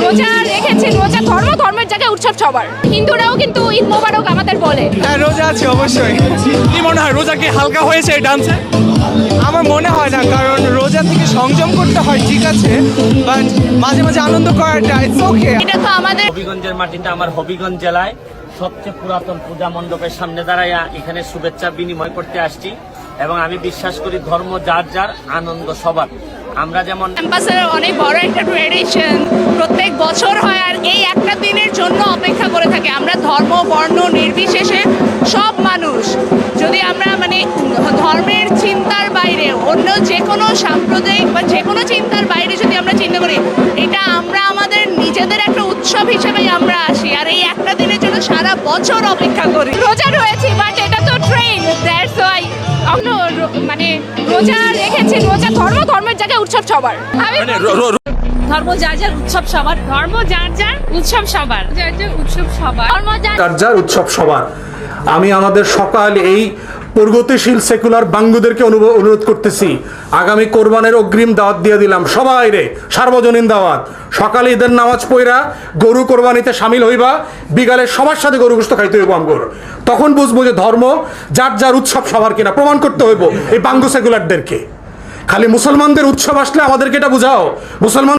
রোজা রেখেছি, রোজা ধর্মের জায়গায় উৎসব সবার। হিন্দুরাও কিন্তু ঈদ মোবারক আমাদের বলে। হ্যাঁ, রোজা আছে অবশ্যই। কি মনে হয় রোজা কি হালকা হয়েছে এই ডান্সে? আমার মনে হয় না, কারণ রোজা থেকে সংযম করতে হয়, ঠিক আছে, বাট মাঝে মাঝে আনন্দ করাটা ইটস ওকে। এটা তো আমাদের হবিগঞ্জের মাটিতে আমার হবিগঞ্জ জেলায় সবচেয়ে পুরাতন পূজা মণ্ডপের সামনে দাঁড়াইয়া এখানে শুভেচ্ছা বিনিময় করতে আসছি এবং আমি বিশ্বাস করি ধর্ম যার যার, আনন্দ সবার। আমরা যেমন ক্যাম্পাসের অনেক বড় একটা ট্রেডিশন, প্রত্যেক বছর হয়, আর এই একটা দিনের জন্য অপেক্ষা করে থাকে। আমরা ধর্ম বর্ণ নির্বিশেষে সব মানুষ, যদি আমরা মানে ধর্মের চিন্তার বাইরে অন্য যে কোনো সাম্প্রদায়িক বা যে কোনো চিন্তার বাইরে যদি আমরা চিন্তা করি, এটা আমরা আমাদের নিজেদের একটা উৎসব হিসেবেই আমরা আসি, আর এই একটা দিনের জন্য সারা বছর অপেক্ষা করি। রোজা রয়েছি, বাট এটা তো ট্রেন, দ্যাটস ওয়াই মানে রোজা রেখেছি। রোজা ধর্মের জায়গায় উৎসব সবার। আমি ধর্ম যার যার উৎসব সবার, ধর্ম যার যার উৎসব সবার, যার যার উৎসব সবার, ধর্ম যার যার উৎসব সবার। আমি আমাদের সকাল এই প্রগতিশীল সেকুলার বাঙ্গুদেরকে অনুরোধ করতেছি, আগামী কোরবানের অগ্রিম দাওয়াত দিয়ে দিলাম সবাই রে, সার্বজনীন দাওয়াত। সকালে ঈদের নামাজ পড়া গরু কোরবানিতে সামিল হইবা, বিকালে সবার সাথে গরু গোশত খাইতে হইব আমগর। তখন বুঝবো যে ধর্ম যার যার উৎসব সবার কিনা, প্রমাণ করতে হইব এই বাঙ্গু সেকুলারদেরকে। খালি মুসলমানদের উৎসব আসলে আমাদেরকে এটা বুঝাও, মুসলমান